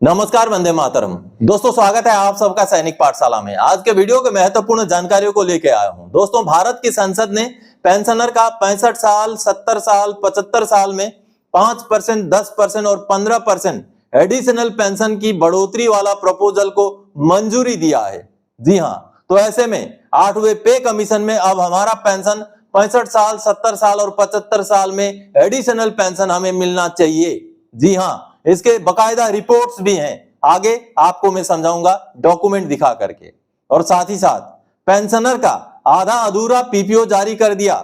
नमस्कार, वंदे मातरम। दोस्तों, स्वागत है आप सबका सैनिक पाठशाला में। आज के वीडियो के महत्वपूर्ण जानकारियों को लेकर आया हूं। दोस्तों, भारत की संसद ने पेंशनर का 65 साल, 70 साल, 75 साल में 5%, 10% और 15% एडिशनल पेंशन की बढ़ोतरी वाला प्रपोजल को मंजूरी दिया है। जी हां, तो ऐसे में 8वें पे कमीशन में अब हमारा पेंशन 65 साल, 70 साल और 75 साल में एडिशनल पेंशन हमें मिलना चाहिए। जी हां, इसके बकायदा रिपोर्ट्स भी हैं, आगे आपको मैं समझाऊंगा डॉक्यूमेंट दिखा करके। और साथ ही साथ पेंशनर का आधा अधूरा पीपीओ जारी कर दिया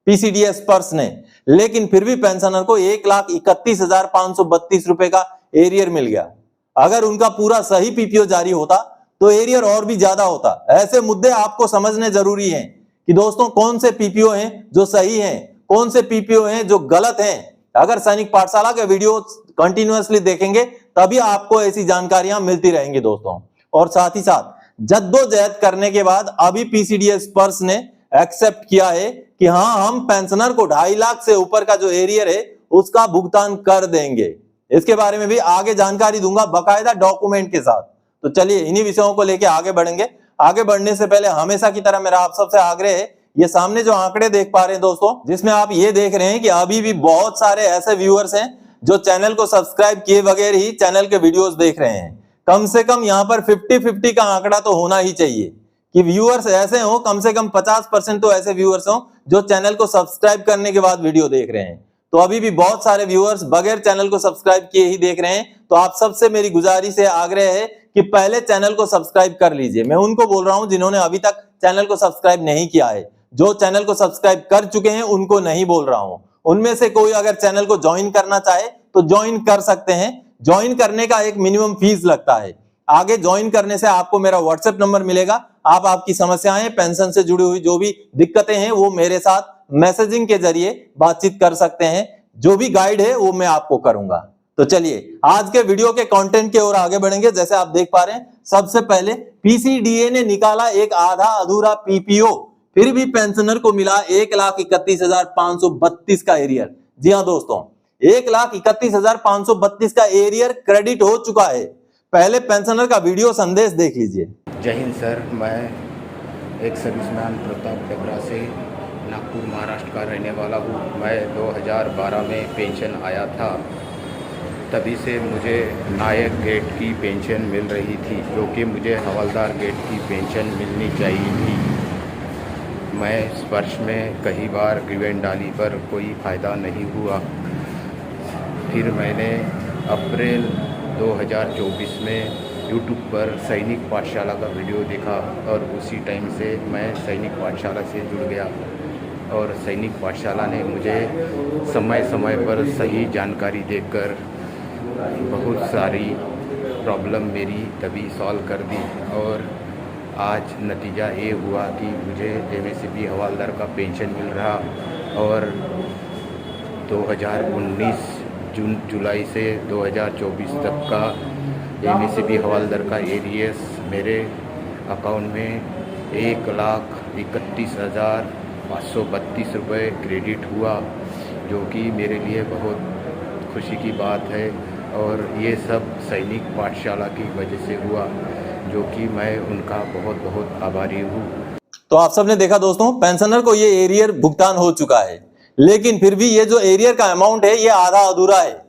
पीसीडीएस पर्स ने, लेकिन फिर भी पेंशनर को 1,31,532 रुपए का एरियर मिल गया। अगर उनका पूरा सही पीपीओ जारी होता तो एरियर और भी ज्यादा होता। ऐसे मुद्दे आपको समझने जरूरी हैं कि दोस्तों कौन से पीपीओ हैं जो सही हैं, कौन से पीपीओ हैं जो गलत हैं। अगर सैनिक पाठशाला के वीडियो कंटिन्यूअसली देखेंगे तभी आपको ऐसी जानकारियां मिलती रहेंगी दोस्तों। और साथ ही साथ जद्दोजहद करने के बाद अभी पीसीडीएस पर्स ने एक्सेप्ट किया है कि हाँ, हम पेंशनर को 2.5 लाख से ऊपर का जो एरियर है उसका भुगतान कर देंगे। इसके बारे में भी आगे जानकारी दूंगा बकायदा डॉक्यूमेंट के साथ। तो चलिए इन्हीं विषयों को लेकर आगे बढ़ेंगे। आगे बढ़ने से पहले हमेशा की तरह मेरा आप सबसे आग्रह है, ये सामने जो आंकड़े देख पा रहे हैं दोस्तों, जिसमें आप ये देख रहे हैं कि अभी भी बहुत सारे ऐसे व्यूअर्स हैं जो चैनल को सब्सक्राइब किए बगैर ही चैनल के वीडियोस देख रहे हैं। कम से कम यहाँ पर 50-50 का आंकड़ा तो होना ही चाहिए कि व्यूअर्स ऐसे हो, कम से कम 50% तो ऐसे व्यूअर्स हो जो चैनल को सब्सक्राइब करने के बाद वीडियो देख रहे हैं। तो अभी भी बहुत सारे व्यूअर्स बगैर चैनल को सब्सक्राइब किए ही देख रहे हैं। तो आप सबसे मेरी गुजारिश है, आग्रह है कि पहले चैनल को सब्सक्राइब कर लीजिए। मैं उनको बोल रहा हूं जिन्होंने अभी तक चैनल को सब्सक्राइब नहीं किया है। जो चैनल को सब्सक्राइब कर चुके हैं उनको नहीं बोल रहा हूं। उनमें से कोई अगर चैनल को ज्वाइन करना चाहे तो ज्वाइन कर सकते हैं। ज्वाइन करने का एक मिनिमम फीस लगता है। आगे ज्वाइन करने से आपको मेरा व्हाट्सएप नंबर मिलेगा। आप आपकी समस्याएं, पेंशन से जुड़ी हुई जो भी दिक्कतें हैं वो मेरे साथ मैसेजिंग के जरिए बातचीत कर सकते हैं। जो भी गाइड है वो मैं आपको करूंगा। तो चलिए आज के वीडियो के कंटेंट की ओर आगे बढ़ेंगे। जैसे आप देख पा रहे हैं, सबसे पहले पीसीडीए ने निकाला एक आधा अधूरा पीपीओ, फिर भी पेंशनर को मिला 1,31,532 का एरियर। जी हाँ दोस्तों, 1,31,532 का एरियर क्रेडिट हो चुका है। पहले पेंशनर का वीडियो संदेश देख लीजिए। जय हिंद सर, मैं एक सर्विसमैन प्रताप डबरा से नागपुर महाराष्ट्र का रहने वाला हूँ। मैं 2012 में पेंशन आया था, तभी से मुझे नायक गेट की पेंशन मिल रही थी, जो कि मुझे हवलदार गेट की पेंशन मिलनी चाहिए थी। मैं इस वर्ष में कई बार ग्रीवेंस डाली पर कोई फ़ायदा नहीं हुआ। फिर मैंने अप्रैल 2024 में यूट्यूब पर सैनिक पाठशाला का वीडियो देखा और उसी टाइम से मैं सैनिक पाठशाला से जुड़ गया। और सैनिक पाठशाला ने मुझे समय समय पर सही जानकारी देकर बहुत सारी प्रॉब्लम मेरी तभी सॉल्व कर दी। और आज नतीजा ये हुआ कि मुझे एमएससीपी हवलदार का पेंशन मिल रहा। और 2019 जुलाई से 2024 तक का एमएससीपी हवलदार का एरियर्स मेरे अकाउंट में 1,31,532 रुपये क्रेडिट हुआ, जो कि मेरे लिए बहुत खुशी की बात है। और ये सब सैनिक पाठशाला की वजह से हुआ, जो कि मैं उनका बहुत बहुत आभारी हूँ। तो आप सबने देखा दोस्तों, पेंशनर को ये एरियर भुगतान हो चुका है, लेकिन फिर भी ये जो एरियर का अमाउंट है ये आधा अधूरा है।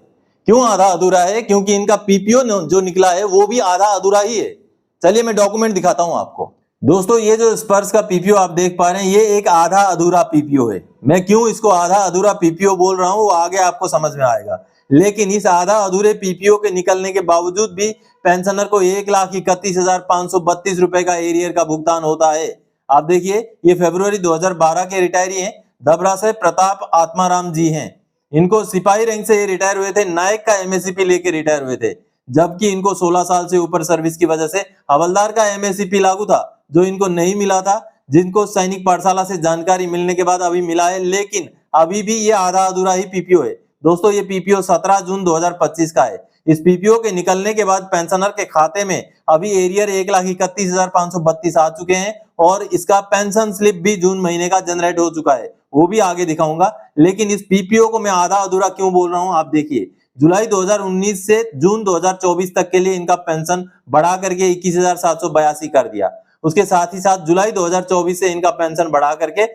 क्यों आधा अधूरा है? क्योंकि इनका पीपीओ जो निकला है वो भी आधा अधूरा ही है। चलिए मैं डॉक्यूमेंट दिखाता हूं आपको। दोस्तों, ये जो स्पर्श का पीपीओ आप देख पा रहे हैं, ये एक आधा अधूरा पीपीओ है। मैं क्यों इसको आधा अधूरा पीपीओ बोल रहा हूं वो आगे आपको समझ में आएगा। लेकिन इस आधा अधूरे पीपीओ के निकलने के बावजूद भी पेंशनर को 1,31,532 रुपए का एरियर का भुगतान होता है। आप देखिए, ये फरवरी 2012 के रिटायरी हैं, डबरा से प्रताप आत्माराम जी हैं। इनको सिपाही रैंक से ये रिटायर हुए थे, नायक का एमएससीपी लेके रिटायर हुए थे, जबकि इनको 16 साल से ऊपर सर्विस की वजह से हवलदार का एमएससीपी लागू था, जो इनको नहीं मिला था, जिनको सैनिक पाठशाला से जानकारी मिलने के बाद अभी मिला है। लेकिन अभी भी ये आधा अधूरा ही पीपीओ है। दोस्तों, ये पीपीओ 17 जून 2025 का है। इस पीपीओ के निकलने के बाद पेंशनर के खाते में अभी एरियर 1,31,532 आ चुके हैं और इसका पेंशन स्लिप भी जून महीने का जनरेट हो चुका है, वो भी आगे दिखाऊंगा। लेकिन इस पीपीओ को मैं आधा अधूरा क्यों बोल रहा हूं, आप देखिए। जुलाई 2019 से जून 2024 तक के लिए इनका पेंशन बढ़ा करके 21,782 कर दिया। उसके साथ ही साथ जुलाई 2024 से इनका पेंशन बढ़ा करके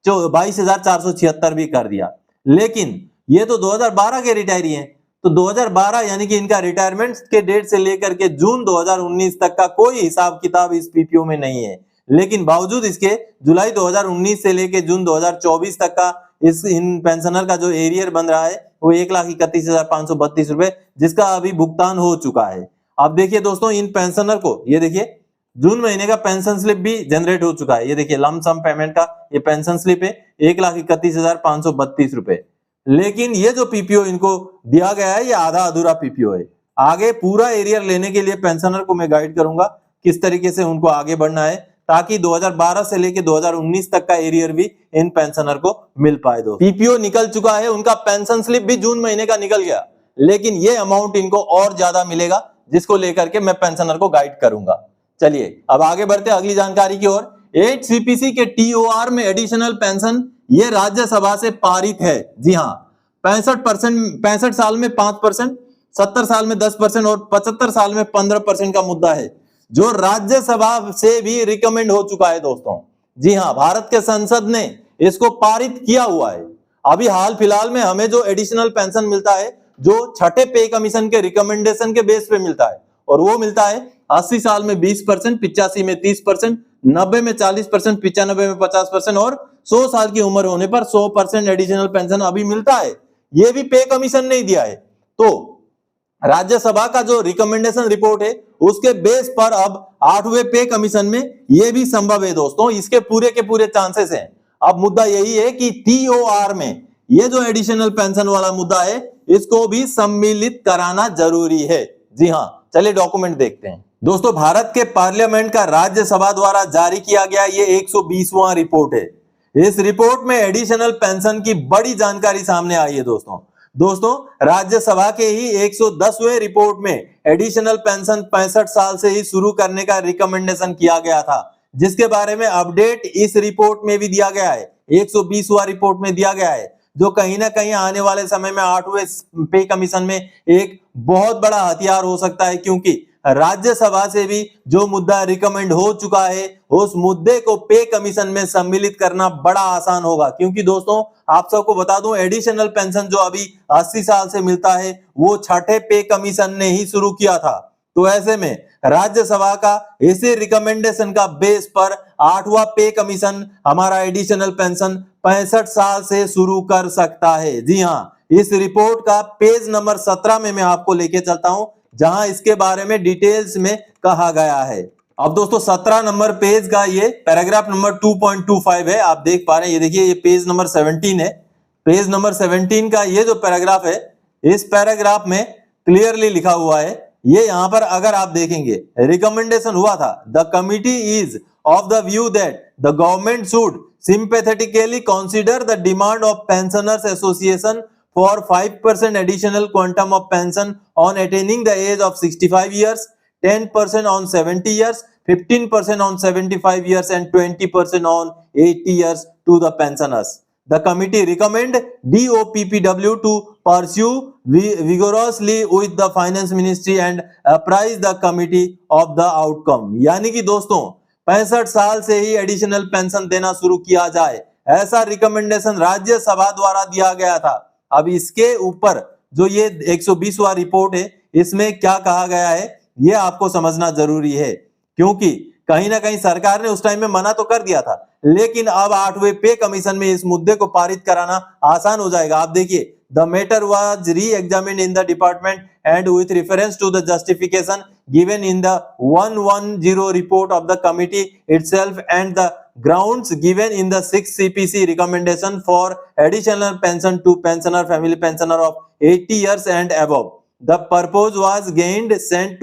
22,476 भी कर दिया। लेकिन ये तो 2012 के रिटायरी हैं, तो 2012 यानी कि इनका रिटायरमेंट के डेट से लेकर के जून 2019 तक का कोई हिसाब किताब इस पीपीओ में नहीं है। लेकिन बावजूद इसके जुलाई 2019 से लेकर जून 2024 तक का इन पेंशनर का जो एरियर बन रहा है वो 1,31,532 रुपए, जिसका अभी भुगतान हो चुका है। अब देखिए दोस्तों, इन पेंशनर को ये देखिए जून महीने का पेंशन स्लिप भी जनरेट हो चुका है। ये देखिए लम सम पेमेंट का ये पेंशन स्लिप है 1,31,532 रुपए। लेकिन ये जो पीपीओ इनको दिया गया है ये आधा अधूरा पीपीओ है। आगे पूरा एरियर लेने के लिए पेंशनर को मैं गाइड करूंगा किस तरीके से उनको आगे बढ़ना है, ताकि 2012 से लेके 2019 तक का एरियर भी इन पेंशनर को मिल पाए। दो पीपीओ निकल चुका है, उनका पेंशन स्लिप भी जून महीने का निकल गया, लेकिन ये अमाउंट इनको और ज्यादा मिलेगा, जिसको लेकर के मैं पेंशनर को गाइड करूंगा। चलिए अब आगे बढ़ते हैं अगली जानकारी की ओर। 8 सीपीसी के टीओआर में एडिशनल पेंशन ये राज्यसभा से पारित है। जी हाँ, 65 साल में 5%, 70 साल में 10% और 75 साल में 15% का मुद्दा है, जो राज्यसभा से भी रिकमेंड हो चुका है दोस्तों। जी हाँ, भारत के संसद ने इसको पारित किया हुआ है। अभी हाल फिलहाल में हमें जो एडिशनल पेंशन मिलता है, जो छठे पे कमीशन के रिकमेंडेशन के बेस पे मिलता है, और वो मिलता है 80 साल में 20%, 85 में 30%, 90 में 40%, 95 में 50% और 100 साल की उम्र होने पर 100% एडिशनल पेंशन अभी मिलता है। ये भी पे कमीशन नहीं दिया है। तो राज्यसभा का जो रिकमेंडेशन रिपोर्ट है उसके बेस पर अब 8वें पे कमीशन में ये भी संभव है दोस्तों, इसके पूरे के पूरे चांसेस हैं। अब मुद्दा यही है कि टीओआर में ये जो एडिशनल पेंशन वाला मुद्दा है इसको भी सम्मिलित कराना जरूरी है। जी हाँ, चलिए डॉक्यूमेंट देखते हैं। दोस्तों, भारत के पार्लियामेंट का राज्यसभा द्वारा जारी किया गया ये 120वां रिपोर्ट है। इस रिपोर्ट में एडिशनल पेंशन की बड़ी जानकारी सामने आई है दोस्तों राज्यसभा के ही 110वें रिपोर्ट में एडिशनल पेंशन 65 साल से ही शुरू करने का रिकमेंडेशन किया गया था, जिसके बारे में अपडेट इस रिपोर्ट में भी दिया गया है, 120वां रिपोर्ट में दिया गया है, जो कहीं ना कहीं आने वाले समय में 8वें पे कमीशन में एक बहुत बड़ा हथियार हो सकता है, क्योंकि राज्यसभा से भी जो मुद्दा रिकमेंड हो चुका है उस मुद्दे को पे कमीशन में सम्मिलित करना बड़ा आसान होगा। क्योंकि दोस्तों आप सबको बता दूं, एडिशनल पेंशन जो अभी 80 साल से मिलता है वो छठे पे कमीशन ने ही शुरू किया था। तो ऐसे में राज्यसभा का इसी रिकमेंडेशन का बेस पर 8वां पे कमीशन हमारा एडिशनल पेंशन 65 साल से शुरू कर सकता है। जी हाँ, इस रिपोर्ट का पेज नंबर 17 में मैं आपको लेके चलता हूं, जहां इसके बारे में डिटेल्स में कहा गया है। अब दोस्तों 17 नंबर पेज का ये पैराग्राफ नंबर 2.25 है, आप देख पा रहे हैं। ये देखिए, ये पेज नंबर 17 है। पेज नंबर 17 का ये जो पैराग्राफ है, इस पैराग्राफ में क्लियरली लिखा हुआ है, ये यहां पर अगर आप देखेंगे रिकमेंडेशन हुआ था, the committee is of the view that the government should sympathetically consider the demand of pensioners association for 5% additional quantum of pension on attaining the age of 65 years, 10% on 70 years, 15% on 75 years and 20% on 80 years to the pensioners. The committee recommend DOPPW to pursue vigorously with the finance ministry and apprise the committee of the outcome. यानी कि दोस्तों 65 साल से ही additional pension देना शुरू किया जाए, ऐसा रिकमेंडेशन राज्यसभा द्वारा दिया गया था। अब इसके ऊपर जो ये 120वां रिपोर्ट है, इसमें क्या कहा गया है ये आपको समझना जरूरी है, क्योंकि कहीं ना कहीं सरकार ने उस टाइम में मना तो कर दिया था, लेकिन अब 8वें पे कमीशन में इस मुद्दे को पारित कराना आसान हो जाएगा। आप देखिए, the matter was re-examined in the department and with reference to the justification given in the 110 report of the committee itself and the grounds given in the 6 CPC recommendation for additional pension to pensioner family pensioner of 80 years and above. The purpose was sent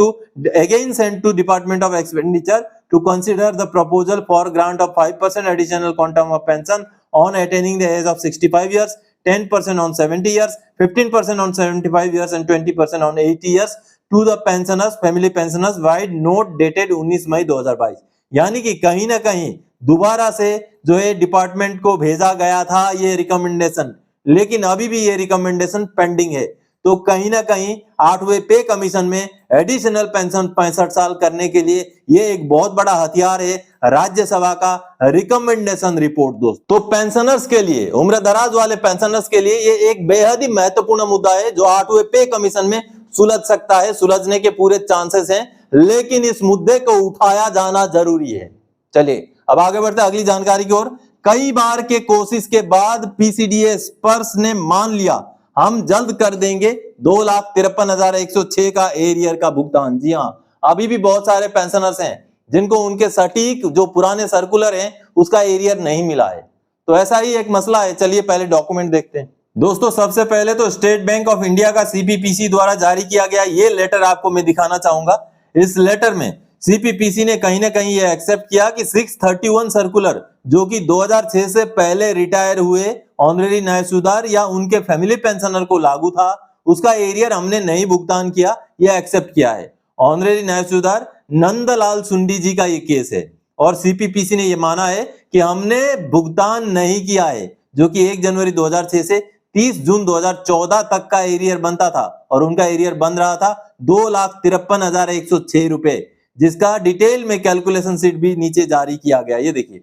to Department of Expenditure to consider the proposal for grant of 5% additional quantum of pension on attaining the age of 65 years, 10% on 70 years, 15% on 75 years and 20% on 80 years to the pensioners, family pensioners wide note dated 19 मई 2022। यानी कि कहीं ना कहीं दोबारा से जो है department को भेजा गया था ये रिकमेंडेशन, लेकिन अभी भी ये रिकमेंडेशन पेंडिंग है। तो कहीं ना कहीं 8वें पे कमीशन में एडिशनल पेंशन 65 साल करने के लिए ये एक बहुत बड़ा हथियार है राज्यसभा का रिकमेंडेशन रिपोर्ट। दोस्त तो पेंशनर्स के लिए, उम्र दराज वाले पेंशनर्स के लिए ये एक बेहद ही महत्वपूर्ण मुद्दा है जो 8वें पे कमीशन में सुलझ सकता है, सुलझने के पूरे चांसेस हैं, लेकिन इस मुद्दे को उठाया जाना जरूरी है। चलिए अब आगे बढ़ते हैं अगली जानकारी की ओर। कई बार के कोशिश के बाद पीसीडीएस स्पर्श ने मान लिया हम जल्द कर देंगे 2,53,106 का एरियर का भुगतान। जी हाँ, अभी भी बहुत सारे पेंशनर्स हैं जिनको उनके सटीक जो पुराने सर्कुलर हैं उसका एरियर नहीं मिला है, तो ऐसा ही एक मसला है। चलिए पहले डॉक्यूमेंट देखते हैं। दोस्तों सबसे पहले तो स्टेट बैंक ऑफ इंडिया का सीपीपीसी द्वारा जारी किया गया ये लेटर आपको मैं दिखाना चाहूंगा। इस लेटर में सीपीपीसी ने कहीं ना कहीं ये एक्सेप्ट किया कि 631 सर्कुलर जो कि 2006 से पहले रिटायर हुए ऑनरेरी न्यायसूदार या उनके फैमिली पेंशनर को लागू था, उसका एरियर हमने नहीं भुगतान किया, यह एक्सेप्ट किया है। ऑनरेरी न्यायसूदार नंदलाल सुंडी जी का ये केस है और सीपीपीसी ने ये माना है कि हमने भुगतान नहीं किया है, जो कि 1 जनवरी 2006 से 30 जून 2014 तक का एरियर बनता था और उनका एरियर बन रहा था 2,53,106 रुपए, जिसका डिटेल में कैलकुलेशन शीट भी नीचे जारी किया गया। ये देखिए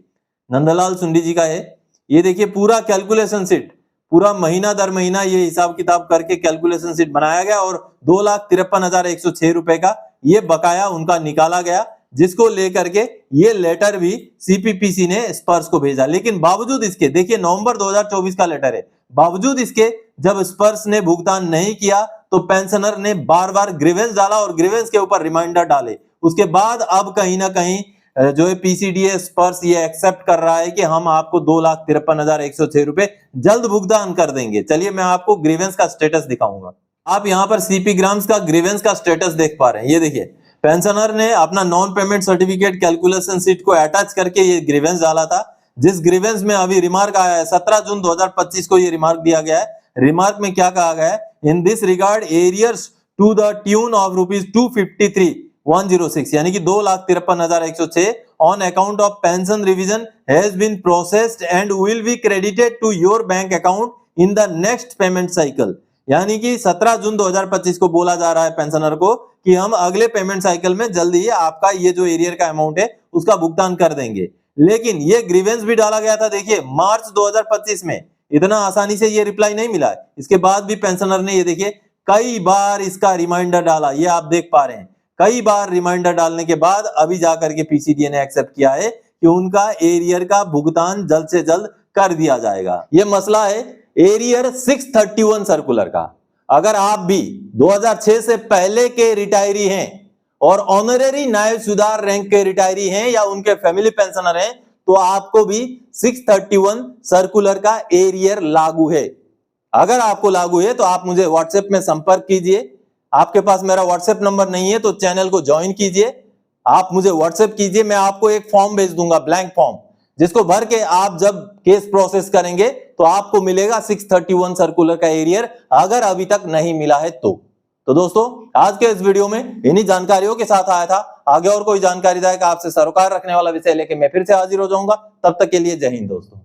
नंदलाल सुंडी जी का है, ये देखिए पूरा कैलकुलेशन शीट, पूरा महीना दर महीना ये हिसाब किताब करके कैलकुलेशन शीट बनाया गया और 2,53,106 रुपए का ये बकाया उनका निकाला गया, जिसको लेकर के ये लेटर भी सीपीपीसी ने स्पर्श को भेजा। लेकिन बावजूद इसके, देखिए नवंबर 2024 का लेटर है, बावजूद इसके जब स्पर्श ने भुगतान नहीं किया तो पेंशनर ने बार बार ग्रीवेंस डाला और ग्रीवेंस के ऊपर रिमाइंडर डाले। उसके बाद अब कहीं ना कहीं जो है पीसीडीएस स्पर्श ये एक्सेप्ट कर रहा है कि हम आपको 2,53,106 रुपए जल्द भुगतान कर देंगे। चलिए मैं आपको ग्रीवेंस का स्टेटस दिखाऊंगा। आप यहाँ पर सीपी ग्राम्स का ग्रीवेंस का स्टेटस देख पा रहे हैं। ये देखिए पेंशनर ने अपना non payment certificate calculation sheet को अटैच करके ये ग्रीवेंस डाला था, जिस ग्रीवेंस में अभी रिमार्क आया है 17 जून 2025 को ये रिमार्क दिया गया है। रिमार्क में क्या कहा गया है, in this regard arrears to the tune of ₹253,106 यानी कि 2,53,106 on account of pension revision has been processed and will be credited to your bank account in the next payment cycle. यानी कि 17 जून 2025 को बोला जा रहा है पेंशनर को कि हम अगले पेमेंट साइकिल में जल्दी ही आपका ये जो एरियर का अमाउंट है उसका भुगतान कर देंगे। लेकिन ये ग्रीवेंस भी डाला गया था, देखिए मार्च 2025 में, इतना आसानी से ये रिप्लाई नहीं मिला है। इसके बाद भी पेंशनर ने ये देखिए कई बार इसका रिमाइंडर डाला, ये आप देख पा रहे हैं। कई बार रिमाइंडर डालने के बाद अभी जाकर के पीसीडीए ने एक्सेप्ट किया है कि उनका एरियर का भुगतान जल्द से जल्द कर दिया जाएगा। ये मसला है एरियर 631 सर्कुलर का। अगर आप भी 2006 से पहले के रिटायरी हैं और ऑनरेरी नायब सुधार रैंक के रिटायरी हैं या उनके फैमिली पेंशनर हैं, तो आपको भी 631 सर्कुलर का एरियर लागू है। अगर आपको लागू है तो आप मुझे व्हाट्सएप में संपर्क कीजिए। आपके पास मेरा व्हाट्सएप नंबर नहीं है तो चैनल को ज्वाइन कीजिए, आप मुझे व्हाट्सएप कीजिए, मैं आपको एक फॉर्म भेज दूंगा, ब्लैंक फॉर्म, जिसको भर के आप जब केस प्रोसेस करेंगे तो आपको मिलेगा 631 सर्कुलर का एरियर, अगर अभी तक नहीं मिला है तो दोस्तों आज के इस वीडियो में इन्हीं जानकारियों के साथ आया था। आगे और कोई जानकारीदायक आपसे सरोकार रखने वाला विषय लेके मैं फिर से हाजिर हो जाऊंगा। तब तक के लिए जय हिंद दोस्तों।